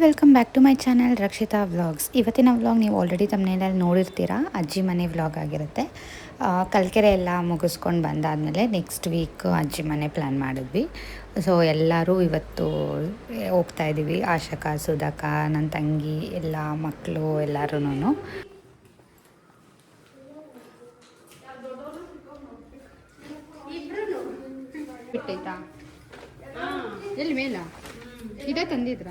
Welcome back to my channel Rakshita vlogs. ಇವತ್ತಿನ vlog ನೀವು already ತಮ್ಮನೇಲಿ ನೋಡಿರ್ತೀರಾ, ಅಜ್ಜಿ ಮನೆ ವ್ಲಾಗ್ ಆಗಿರುತ್ತೆ. ಕಲ್ಕೆರೆ ಎಲ್ಲ ಮುಗಿಸ್ಕೊಂಡು ಬಂದಾದಮೇಲೆ ನೆಕ್ಸ್ಟ್ ವೀಕ್ ಅಜ್ಜಿ ಮನೆ ಪ್ಲ್ಯಾನ್ ಮಾಡಿದ್ವಿ. ಸೊ ಎಲ್ಲರೂ ಇವತ್ತು ಹೋಗ್ತಾ ಇದ್ದೀವಿ. ಆಶಕ, ಸುಧಾಕ, ನನ್ನ ತಂಗಿ, ಎಲ್ಲ ಮಕ್ಕಳು ಎಲ್ಲರೂ. ಬಿಟ್ಟೈತಾ ಎಲ್ಲಿ ಮೇಲ ಗಿಡ ತಂದಿದ್ರ?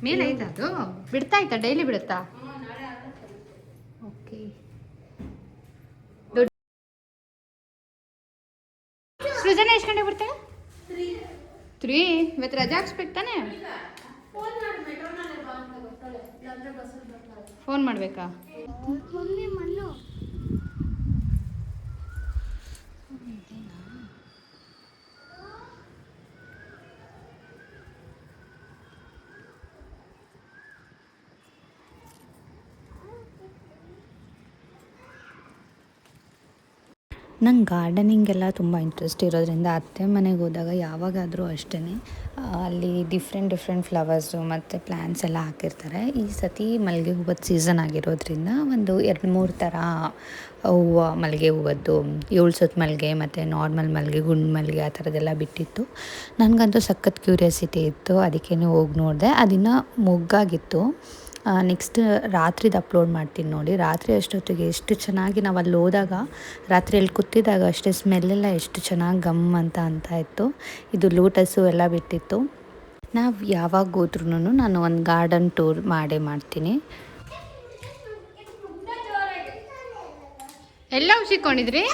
ಮೇಲೆ ಐತ ಅದು ಬಿಡ್ತಾ ಆಯ್ತಾ? ಡೈಲಿ ಬಿಡುತ್ತಾ? ಓಕೆ. ಸೃಜನ ಎಷ್ಟು ಗಂಟೆಗೆ ಬರ್ತಾಳೆ? 3. ಇವತ್ತು ರಜಾ ಹಾಕ್ಸ್ಬೇಕು ತಾನೆ? ಫೋನ್ ಮಾಡಬೇಕಾ? ನಂಗೆ ಗಾರ್ಡನಿಂಗ್ ಎಲ್ಲ ತುಂಬ ಇಂಟ್ರೆಸ್ಟ್ ಇರೋದ್ರಿಂದ ಅತ್ತೆ ಮನೆಗೆ ಹೋದಾಗ ಯಾವಾಗಾದರೂ ಅಷ್ಟೇ ಅಲ್ಲಿ ಡಿಫ್ರೆಂಟ್ ಫ್ಲವರ್ಸು ಮತ್ತು ಪ್ಲ್ಯಾಂಟ್ಸ್ ಎಲ್ಲ ಹಾಕಿರ್ತಾರೆ. ಈ ಸತಿ ಮಲ್ಲಿಗೆ ಹೂವದ ಸೀಸನ್ ಆಗಿರೋದ್ರಿಂದ ಒಂದು 2-3 ಥರ ಹೂವು, ಮಲ್ಲಿಗೆ ಹೂವದ್ದು 7 ಸುತ್ತು ಮಲ್ಲಿಗೆ ಮತ್ತು ನಾರ್ಮಲ್ ಮಲ್ಲಿಗೆ, ಗುಂಡು ಮಲ್ಲಿಗೆ ಆ ಥರದ್ದೆಲ್ಲ ಬಿಟ್ಟಿತ್ತು. ನನಗಂತೂ ಸಖತ್ ಕ್ಯೂರಿಯಾಸಿಟಿ ಇತ್ತು, ಅದಕ್ಕೇ ಹೋಗಿ ನೋಡಿದೆ. ಅದಿನ್ನು ಮೊಗ್ಗಾಗಿತ್ತು. ನೆಕ್ಸ್ಟ್ ರಾತ್ರಿದು ಅಪ್ಲೋಡ್ ಮಾಡ್ತೀನಿ ನೋಡಿ. ರಾತ್ರಿ ಅಷ್ಟೊತ್ತಿಗೆ ಎಷ್ಟು ಚೆನ್ನಾಗಿ ನಾವು ಅಲ್ಲಿ ಹೋದಾಗ, ರಾತ್ರಿಯಲ್ಲಿ ಕೂತಿದ್ದಾಗ ಅಷ್ಟೇ ಸ್ಮೆಲ್ಲೆಲ್ಲ ಎಷ್ಟು ಚೆನ್ನಾಗಿ ಗಮ್ ಅಂತ ಇತ್ತು. ಇದು ಲೋಟಸ್ಸು ಎಲ್ಲ ಬಿಟ್ಟಿತ್ತು. ನಾವು ಯಾವಾಗ ಹೋದ್ರೂ ನಾನು ಒಂದು ಗಾರ್ಡನ್ ಟೂರ್ ಮಾಡ್ತೀನಿ. ಎಲ್ಲ ಉಸಿಕೊಂಡಿದ್ರಿ?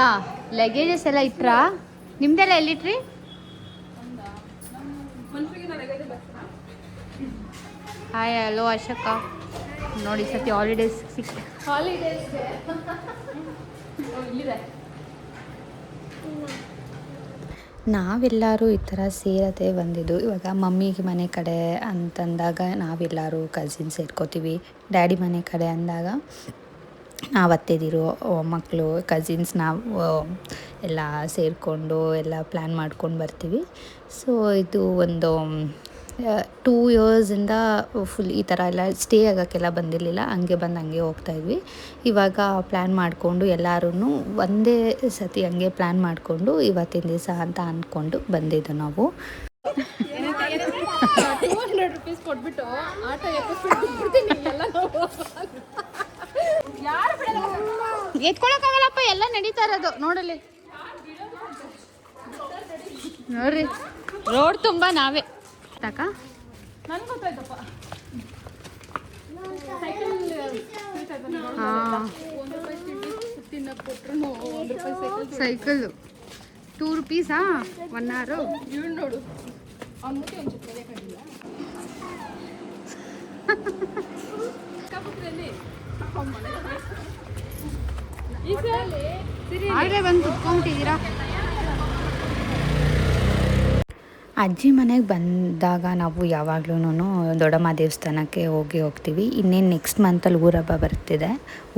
ಹಾಂ, ಲಗೇಜಸ್ ಎಲ್ಲ ಇಟ್ರಾ? ನಿಮ್ದೆಲ್ಲ ಎಲ್ಲಿಟ್ರಿ? Hi, hello Ashoka. ನೋಡಿ ಸತಿ ಹಾಲಿಡೇಸ್ ನಾವೆಲ್ಲರೂ ಈ ಥರ ಸೇರದೆ ಬಂದಿದ್ದು. ಇವಾಗ ಮಮ್ಮಿಗೆ ಮನೆ ಕಡೆ ಅಂತಂದಾಗ ನಾವೆಲ್ಲರೂ ಕಸಿನ್ಸ್ ಸೇರ್ಕೋತೀವಿ. ಡ್ಯಾಡಿ ಮನೆ ಕಡೆ ಅಂದಾಗ ನಾವು ಅತ್ತೆದಿರು, ಮಕ್ಕಳು, ಕಸಿನ್ಸ್ ನಾವು ಎಲ್ಲ ಸೇರಿಕೊಂಡು ಎಲ್ಲ ಪ್ಲ್ಯಾನ್ ಮಾಡ್ಕೊಂಡು ಬರ್ತೀವಿ. ಸೊ ಇದು ಒಂದು 2 ಇಯರ್ಸಿಂದ ಫುಲ್ ಈ ಥರ ಎಲ್ಲ ಸ್ಟೇ ಆಗೋಕ್ಕೆಲ್ಲ ಬಂದಿರಲಿಲ್ಲ. ಹಂಗೆ ಹೋಗ್ತಾಯಿದ್ವಿ. ಇವಾಗ ಪ್ಲ್ಯಾನ್ ಮಾಡಿಕೊಂಡು ಎಲ್ಲರೂ ಒಂದೇ ಸತಿ ಹಂಗೆ ಪ್ಲ್ಯಾನ್ ಮಾಡಿಕೊಂಡು ಇವತ್ತಿನ ದಿವಸ ಅಂತ ಅಂದ್ಕೊಂಡು ಬಂದಿದ್ದು ನಾವು. ₹200 ಕೊಟ್ಬಿಟ್ಟು ಆಟೋ ಎತ್ಕೊಳಕ್ಕಾಗಲ್ಲಪ್ಪ, ಎಲ್ಲ ನಡೀತಾ ಇರೋದು ನೋಡಲಿ. ನೋಡ್ರಿ, ರೋಡ್ ತುಂಬ ನಾವೇ ತಕ. ನನ್ಗೆ ಗೊತ್ತಾಯ್ತಪ್ಪ, ಸೈಕಲ್ ₹2 1 hour. ನೋಡು ಆಗಲೇ ಬಂದು ಕುತ್ಕೊಂಡ್ಬಿಟ್ಟಿದ್ದೀರಾ. ಅಜ್ಜಿ ಮನೆಗೆ ಬಂದಾಗ ನಾವು ಯಾವಾಗ್ಲೂ ದೊಡ್ಡಮ್ಮ ದೇವಸ್ಥಾನಕ್ಕೆ ಹೋಗ್ತೀವಿ. ಇನ್ನೇನು ನೆಕ್ಸ್ಟ್ ಮಂತಲ್ಲಿ ಊರಹಬ್ಬ ಬರ್ತಿದೆ.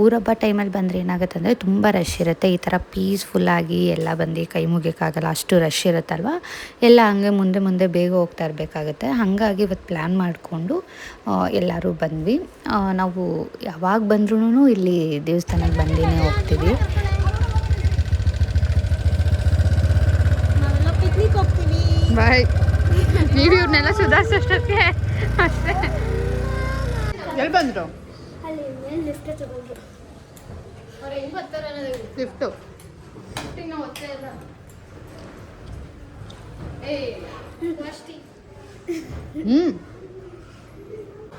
ಊರಹಬ್ಬ ಟೈಮಲ್ಲಿ ಬಂದರೆ ಏನಾಗುತ್ತೆ ಅಂದರೆ ತುಂಬ ರಶ್ ಇರುತ್ತೆ. ಈ ಥರ ಪೀಸ್ಫುಲ್ಲಾಗಿ ಎಲ್ಲ ಬಂದು ಕೈ ಮುಗಿಯೋಕ್ಕಾಗಲ್ಲ, ಅಷ್ಟು ರಶ್ ಇರುತ್ತಲ್ವ. ಎಲ್ಲ ಹಂಗೆ ಮುಂದೆ ಬೇಗ ಹೋಗ್ತಾ ಇರಬೇಕಾಗತ್ತೆ. ಹಾಗಾಗಿ ಇವತ್ತು ಪ್ಲ್ಯಾನ್ ಮಾಡಿಕೊಂಡು ಎಲ್ಲರೂ ಬಂದ್ವಿ. ನಾವು ಯಾವಾಗ ಬಂದ್ರೂ ಇಲ್ಲಿ ದೇವಸ್ಥಾನಕ್ಕೆ ಬಂದೇ ಹೋಗ್ತೀವಿ. ಬಾಯ್, ನೀವು ಇವ್ರನ್ನೆಲ್ಲ ಸುಧಾರಿಸೋಷ್ಟಕ್ಕೆ ಅಷ್ಟೇ. ಎಲ್ಲಿ ಬಂದರು? Lift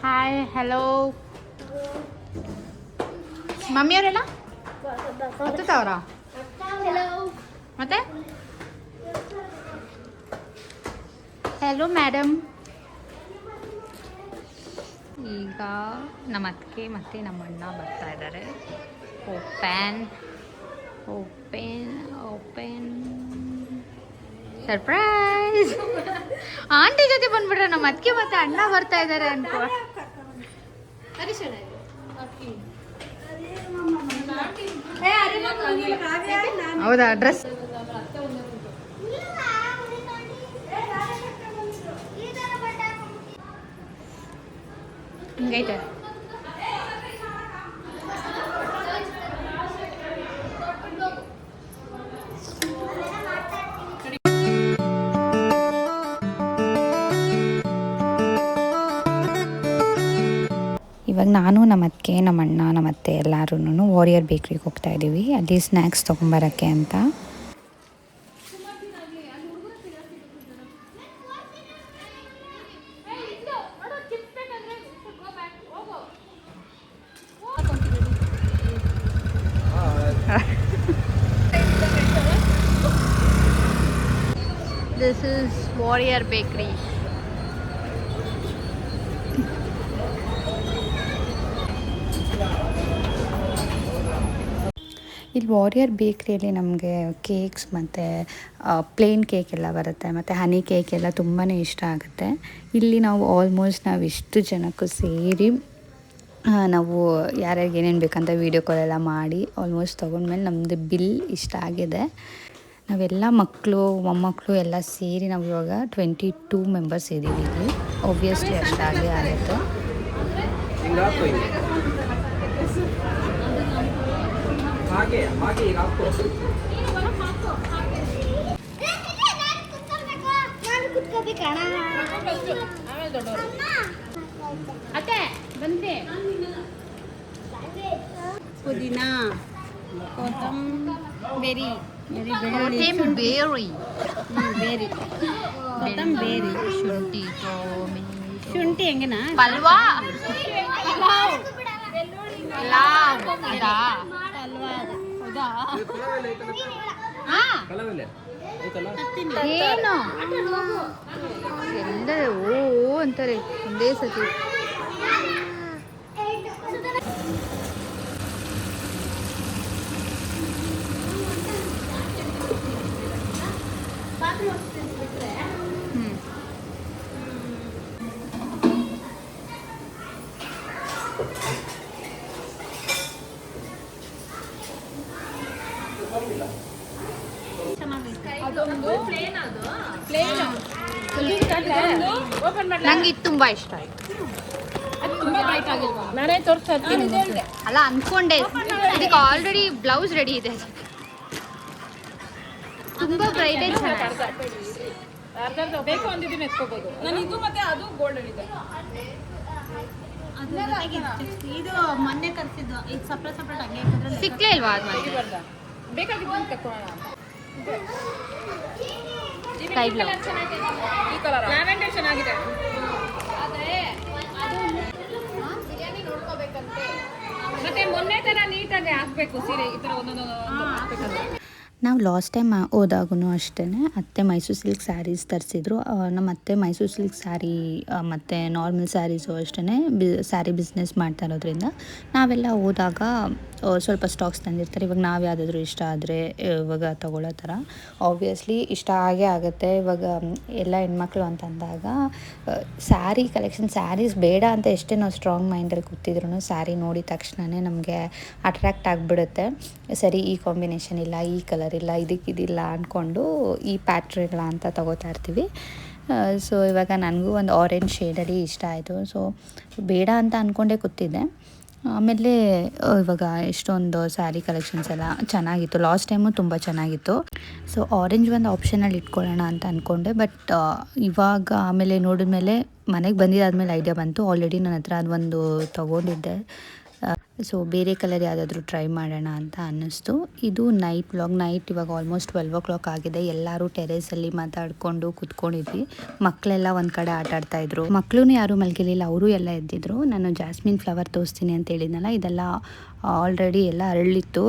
hi, hello. ಮಮ್ಮಿಯವರೆಲ್ಲ ಹತ್ತವ್ರ? ಮತ್ತೆ ಹಲೋ ಮೇಡಮ್. ಈಗ ನಮ್ಮ ಅತ್ತಿಗೆ ಮತ್ತು ನಮ್ಮ ಅಣ್ಣ ಬರ್ತಾ ಇದ್ದಾರೆ. Open surprise. ಆಂಟಿ ಜೊತೆ ಬಂದ್ಬಿಟ್ರೆ ನಮ್ಮ ಅತ್ತಿಗೆ ಮತ್ತು ಅಣ್ಣ ಬರ್ತಾ ಇದ್ದಾರೆ ಅನ್ಕೋ. ಹೌದಾ ಡ್ರೆಸ್ ಹಿಂಗೈತೆ. ಇವಾಗ ನಾನು ನಮ್ಮ ಅತ್ತಿಗೆ ನಮ್ಮ ಅಣ್ಣ ನಮ್ಮ ಅತ್ತೆ ಎಲ್ಲರೂ ವಾರಿಯರ್ ಬೇಕ್ರಿಗೆ ಹೋಗ್ತಾ ಇದ್ದೀವಿ ಅಲ್ಲಿ ಸ್ನ್ಯಾಕ್ಸ್ ತೊಗೊಂಬರೋಕ್ಕೆ ಅಂತ. This is Warrior Bakery. ಇಲ್ಲಿ ವಾರಿಯರ್ ಬೇಕ್ರಿಯಲ್ಲಿ ನಮಗೆ ಕೇಕ್ಸ್ ಮತ್ತು ಪ್ಲೇನ್ ಕೇಕ್ ಎಲ್ಲ ಬರುತ್ತೆ ಮತ್ತು ಹನಿ ಕೇಕ್ ಎಲ್ಲ ತುಂಬಾ ಇಷ್ಟ ಆಗುತ್ತೆ. ಇಲ್ಲಿ ನಾವು ಆಲ್ಮೋಸ್ಟ್ ನಾವು ಇಷ್ಟು ಜನಕ್ಕೂ ಸೇರಿ ನಾವು ಯಾರ್ಯಾರಿಗೆ ಏನೇನು ಬೇಕಂತ ವೀಡಿಯೋ ಕಾಲೆಲ್ಲ ಮಾಡಿ ಆಲ್ಮೋಸ್ಟ್ ತೊಗೊಂಡ್ಮೇಲೆ ನಮ್ಮದು ಬಿಲ್ ಇಷ್ಟ ಆಗಿದೆ. ನಾವೆಲ್ಲ ಮಕ್ಕಳು ಮೊಮ್ಮಕ್ಕಳು ಎಲ್ಲ ಸೇರಿ ನಾವು ಇವಾಗ 22 ಮೆಂಬರ್ಸ್ ಇದ್ದೀವಿ ಇಲ್ಲಿ. ಒಬ್ವಿಯಸ್ಲಿ ಅಷ್ಟಾಗೇ ಆಗುತ್ತೆ. ಪುದೀನ ಕೊತ್ತಂಬರಿ ಬೇರಿ ಕೊತ್ತಂಬರಿ ಶುಂಠಿ ಹೆಂಗನಾ ಪಲ್ವಾ ಏನು ಎಲ್ಲ ಓ ಅಂತಾರೆ ಒಂದೇ ಸತಿ. ನಂಗೆ ಇದು ತುಂಬಾ ಇಷ್ಟ ಆಯ್ತು. ನಾನೇ ತೋರಿಸ್ತಾ ಇರ್ತೀನಿ. ಅಲ್ಲ ಅನ್ಕೊಂಡೆ ಇದಕ್ಕೆ ಆಲ್ರೆಡಿ ಬ್ಲೌಸ್ ರೆಡಿ ಇದೆ. ತುಂಬಾ ಬ್ರೈಟ್ ಬೇಕು ಅಂದಿದ್ದೀನಿ ಎತ್ಕೋಬಹುದು. ನಾನು ಇದು ಮತ್ತೆ ಅದು ಗೋಲ್ಡನ್ ಇದೆ. ಇದು ಮೊನ್ನೆ ತರಿಸಿದ್ದು ಇದು ಸಪ್ರೇಟ್ ಹಂಗೆ ಸಿಕ್ಲೇ ಇಲ್ವಾ ಅದು ಬೇಕಾಗಿದ್ದು ತಕ್ಕೊಳ್ಳೋಣ. ಸ್ಕೈ ಬ್ಲೂ ಈ ಕಲರ್ ಲ್ಯಾವೆಂಡರ್ ಚೆನ್ನಾಗಿದೆ. ಮತ್ತೆ ಮೊನ್ನೆ ತರ ನೀಟಾಗಿ ಹಾಕ್ಬೇಕು ಸೀರೆ ಈ ತರ ಒಂದೊಂದು ಹಾಕ್ಬೇಕಂದ್ರೆ. ನಾವು ಲಾಸ್ಟ್ ಟೈಮ್ ಹೋದಾಗೂ ಅಷ್ಟೇ ಅತ್ತೆ ಮೈಸೂರು ಸಿಲ್ಕ್ ಸ್ಯಾರೀಸ್ ತರಿಸಿದ್ರು. ನಮ್ಮ ಅತ್ತೆ ಮೈಸೂರು ಸಿಲ್ಕ್ ಸ್ಯಾರಿ ಮತ್ತು ನಾರ್ಮಲ್ ಸ್ಯಾರೀಸು ಅಷ್ಟೇ ಸ್ಯಾರಿ ಬಿಸ್ನೆಸ್ ಮಾಡ್ತಾ ಇರೋದ್ರಿಂದ ನಾವೆಲ್ಲ ಹೋದಾಗ ಸ್ವಲ್ಪ ಸ್ಟಾಕ್ಸ್ ತಂದಿರ್ತಾರೆ. ಇವಾಗ ನಾವು ಯಾವುದಾದ್ರೂ ಇಷ್ಟ ಆದರೆ ಇವಾಗ ತಗೊಳ್ಳೋ ಥರ ಆಬ್ವಿಯಸ್ಲಿ ಇಷ್ಟ ಆಗೇ ಆಗುತ್ತೆ. ಇವಾಗ ಎಲ್ಲ ಹೆಣ್ಮಕ್ಳು ಅಂತಂದಾಗ ಸ್ಯಾರಿ ಕಲೆಕ್ಷನ್ ಸ್ಯಾರೀಸ್ ಬೇಡ ಅಂತ ಎಷ್ಟೇ ನಾವು ಸ್ಟ್ರಾಂಗ್ ಮೈಂಡಲ್ಲಿ ಕೂತಿದ್ರು ಸ್ಯಾರಿ ನೋಡಿದ ತಕ್ಷಣವೇ ನಮಗೆ ಅಟ್ರ್ಯಾಕ್ಟ್ ಆಗಿಬಿಡುತ್ತೆ. ಸರಿ ಈ ಕಾಂಬಿನೇಷನ್ ಇಲ್ಲ, ಈ ಕಲರ್ ಇಲ್ಲ, ಇದಕ್ಕಿದಿಲ್ಲ ಅಂದ್ಕೊಂಡು ಈ ಪ್ಯಾಟ್ರ್ ಇಲ್ಲ ಅಂತ ತೊಗೋತಾ ಇರ್ತೀವಿ. ಸೊ ಇವಾಗ ನನಗೂ ಒಂದು ಆರೆಂಜ್ ಶೇಡಲ್ಲಿ ಇಷ್ಟ ಆಯಿತು. ಸೊ ಬೇಡ ಅಂತ ಅಂದ್ಕೊಂಡೇ ಕೂತಿದ್ದೆ. ಆಮೇಲೆ ಇವಾಗ ಎಷ್ಟೊಂದು ಸ್ಯಾರಿ ಕಲೆಕ್ಷನ್ಸ್ ಎಲ್ಲ ಚೆನ್ನಾಗಿತ್ತು. ಲಾಸ್ಟ್ ಟೈಮು ತುಂಬ ಚೆನ್ನಾಗಿತ್ತು. ಸೊ ಆರೆಂಜ್ ಒಂದು ಆಪ್ಷನಲ್ಲಿ ಇಟ್ಕೊಳ್ಳೋಣ ಅಂತ ಅಂದ್ಕೊಂಡೆ. ಬಟ್ ಇವಾಗ ಆಮೇಲೆ ನೋಡಿದ್ಮೇಲೆ ಮನೆಗೆ ಬಂದಿದ್ದಾದ್ಮೇಲೆ ಐಡಿಯಾ ಬಂತು. ಆಲ್ರೆಡಿ ನನ್ನ ಹತ್ರ ಅದೊಂದು ತೊಗೊಂಡಿದ್ದೆ. ಸೊ ಬೇರೆ ಕಲರ್ ಯಾವುದಾದ್ರೂ ಟ್ರೈ ಮಾಡೋಣ ಅಂತ ಅನ್ನಿಸ್ತು. ಇದು ನೈಟ್ ವ್ಲಾಗ್. ನೈಟ್ ಇವಾಗ ಆಲ್ಮೋಸ್ಟ್ 12 o'clock ಆಗಿದೆ. ಎಲ್ಲರೂ ಟೆರೇಸಲ್ಲಿ ಮಾತಾಡಿಕೊಂಡು ಕೂತ್ಕೊಂಡಿದ್ವಿ. ಮಕ್ಕಳೆಲ್ಲ ಒಂದು ಕಡೆ ಆಟ ಆಡ್ತಾಯಿದ್ರು. ಮಕ್ಕಳೂ ಯಾರೂ ಮಲಗಿರಲಿಲ್ಲ, ಅವರು ಎಲ್ಲ ಎದ್ದಿದ್ರು. ನಾನು ಜಾಸ್ಮಿನ್ ಫ್ಲವರ್ ತೋರಿಸ್ತೀನಿ ಅಂತ ಹೇಳಿದ್ನಲ್ಲ, ಇದೆಲ್ಲ ಆಲ್ರೆಡಿ ಎಲ್ಲ ಅರಳಿತ್ತು.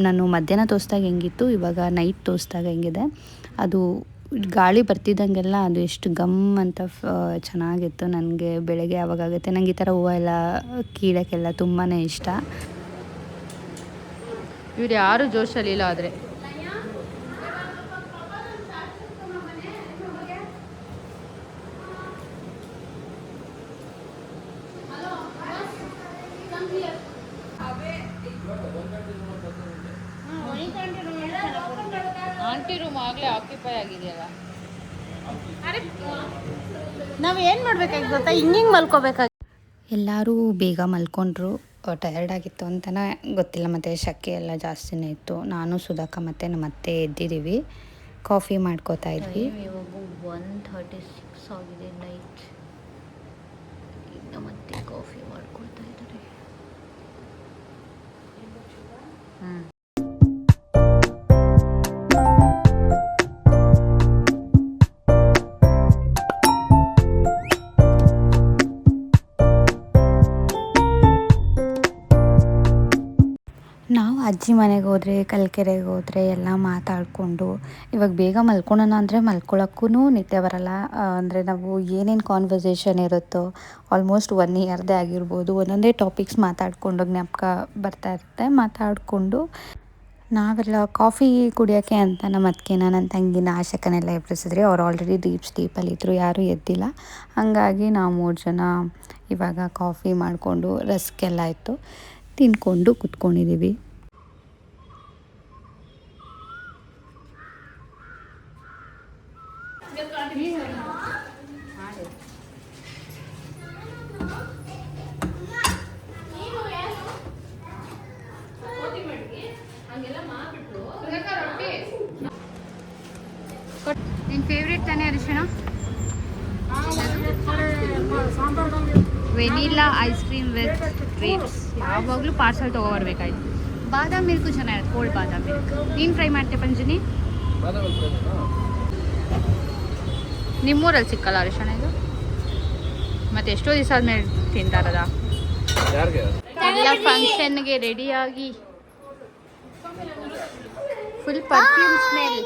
ನಾನು ಮಧ್ಯಾಹ್ನ ತೋರಿಸ್ದಾಗ ಹೆಂಗಿತ್ತು, ಇವಾಗ ನೈಟ್ ತೋರಿಸ್ದಾಗ ಹೆಂಗಿದೆ, ಅದು ಗಾಳಿ ಬರ್ತಿದ್ದಂಗೆಲ್ಲ ಅದು ಎಷ್ಟು ಗಮ್ ಅಂತ ಚೆನ್ನಾಗಿತ್ತು. ನನಗೆ ಬೆಳಗ್ಗೆ ಯಾವಾಗುತ್ತೆ ನನಗೆ ಈ ಥರ ಹೂವು ಎಲ್ಲ ಕೀಳಕ್ಕೆಲ್ಲ ತುಂಬಾ ಇಷ್ಟ. ಇವ್ರು ಯಾರು ಜೋಶಲ್ಲಿಲ್ಲ ಆದರೆ ಎಂಟಿ ರೂಮ್ ಆಗಲೇ ಆಕ್ಯುಪೈ ಆಗಿದೆಯಲ್ಲ. ನಾವು ಏನು ಮಾಡ್ಬೇಕಾಗಿ ಗೊತ್ತಾ, ಹಿಂಗೆ ಮಲ್ಕೋಬೇಕಾಗಿ. ಎಲ್ಲರೂ ಬೇಗ ಮಲ್ಕೊಂಡ್ರು. ಟಯರ್ಡ್ ಆಗಿತ್ತು ಅಂತಲೇ ಗೊತ್ತಿಲ್ಲ, ಮತ್ತು ಶೆಕೆ ಎಲ್ಲ ಜಾಸ್ತಿನೇ ಇತ್ತು. ನಾನು ಸುಧಾಕ ಮತ್ತು ನಮ್ಮ ಅತ್ತೆ ಎದ್ದಿದ್ದೀವಿ, ಕಾಫಿ ಮಾಡ್ಕೋತಾ ಇದ್ವಿ. ಇವಾಗ 1:36 ಆಗಿದೆ ನೈಟ್. ಈಗ ಮತ್ತೆ ಕಾಫಿ ಮಾಡ್ಕೊಳ್ತಾ ಇದ್ದಾರೆ. ನಾವು ಅಜ್ಜಿ ಮನೆಗೆ ಹೋದರೆ, ಕಲ್ಕೆರೆಗೆ ಹೋದರೆ ಎಲ್ಲ ಮಾತಾಡಿಕೊಂಡು ಇವಾಗ ಬೇಗ ಮಲ್ಕೊಳ್ಳೋಣ ಅಂದರೆ ಮಲ್ಕೊಳ್ಳೋಕ್ಕೂ ನಿದ್ದೆ ಬರಲ್ಲ. ಅಂದರೆ ನಾವು ಏನೇನು ಕಾನ್ವರ್ಸೇಷನ್ ಇರುತ್ತೋ ಆಲ್ಮೋಸ್ಟ್ 1 ಇಯರ್ದೇ ಆಗಿರ್ಬೋದು, ಒಂದೊಂದೇ ಟಾಪಿಕ್ಸ್ ಮಾತಾಡಿಕೊಂಡು ಜ್ಞಾಪಕ ಬರ್ತಾ ಇರುತ್ತೆ. ಮಾತಾಡಿಕೊಂಡು ನಾವೆಲ್ಲ ಕಾಫಿ ಕುಡಿಯೋಕ್ಕೆ ಅಂತ ನಮ್ಮ ಅತ್ತಿಗೆನ, ನನ್ನ ತಂಗಿನ, ಆಶಕನೆಲ್ಲ ಎಬ್ಬಿಸಿದ್ರಿ. ಅವ್ರು ಆಲ್ರೆಡಿ ಡೀಪ್ ಸ್ಲೀಪಲ್ಲಿದ್ದರು, ಯಾರೂ ಎದ್ದಿಲ್ಲ. ಹಾಗಾಗಿ ನಾವು 3 ಜನ ಇವಾಗ ಕಾಫಿ ಮಾಡಿಕೊಂಡು ರಸ್ಕೆಲ್ಲ ಇತ್ತು ತಿಂದ್ಕೊಂಡು ಕುತ್ಕೊಂಡಿದ್ದೀವಿ. ನಿನ್ನ ಫೇವ್ರೇಟ್ ತಾನೇ ಅರಿಶಿಣ? Vanilla ice cream with grapes. ಯಾವಾಗಲೂ ಪಾರ್ಸಲ್ ತೊಗೊಬರ್ಬೇಕಾಯ್ತು. ಬಾದಾಮ್ ಮಿಲ್ಕು ಚೆನ್ನಾಗಿರುತ್ತೆ, ಕೋಲ್ಡ್ ಬಾದಾಮ್ ಮಿಲ್ಕ್. ನೀನು ಟ್ರೈ ಮಾಡ್ತೆ ಪಂಜಿನಿ? ನಿಮ್ಮೂರಲ್ಲಿ ಸಿಕ್ಕಲ್ಲ ಅರಿಶಿಣ ಇದು? ಮತ್ತೆ ಎಷ್ಟೋ ದಿವಸ ಆದ್ಮೇಲೆ ತಿಂತಾರದ. ಎಲ್ಲ ಫಂಕ್ಷನ್ಗೆ ರೆಡಿಯಾಗಿ ಫುಲ್ ಪರ್ಫ್ಯೂಮ್ ಸ್ಮೆಲ್.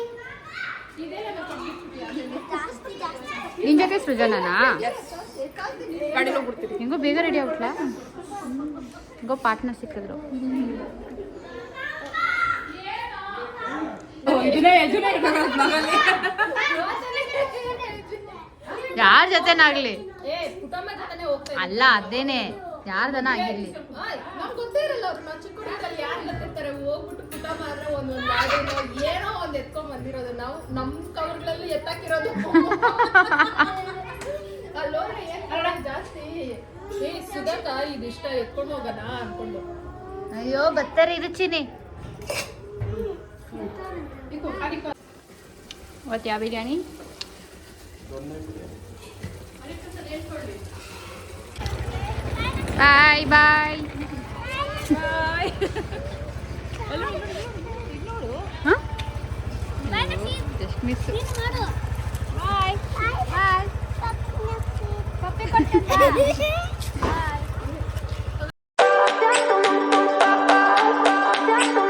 ನಿನ್ ಜೊತೆ ಸೃಜನನಾ? ಹೆಂಗೋ ಬೇಗ ರೆಡಿ ಆಗ್ಬಿಟ್ಲ. ಹೆಂಗೋ ಪಾರ್ಟ್ನರ್ ಸಿಕ್ಕಿದ್ರು. ಯಾರ ಜೊತೆನಾಗ್ಲಿ ಅಲ್ಲ, ಅದೇನೆ ಯಾರ್ದನ ಆಗಿರ್ಲಿ. ಗೊತ್ತೇ ಇರಲ್ಲ ಅವ್ರು. ನಾವು ಚಿಕ್ಕ ಹುಡುಗರಲ್ಲಿ ಯಾರು ಗೊತ್ತಿರ್ತಾರೆ, ಹೋಗ್ಬಿಟ್ಟು ಪುಟ ಮಾತ್ರ ಏನೋ ಒಂದ್ ಎತ್ಕೊಂಡ್ ಬಂದಿರೋದು. ನಾವು ನಮ್ ಕವರ್ಗಳಲ್ಲಿ ಎತ್ತಾಕಿರೋದು. ಅಲ್ಲೋದ್ರೆ ಏನ್ ಜಾಸ್ತಿ ಸುಧಾಕ ಇದಿಷ್ಟ ಎತ್ಕೊಂಡು ಹೋಗೋಣ ಅನ್ಕೊಂಡು. ಅಯ್ಯೋ ಬರ್ತಾರೆ ರುಚಿನಿ. ಇವತ್ತು ಯಾವ biryani? Bye bye. Just miss. Bye ಬಾಯ್.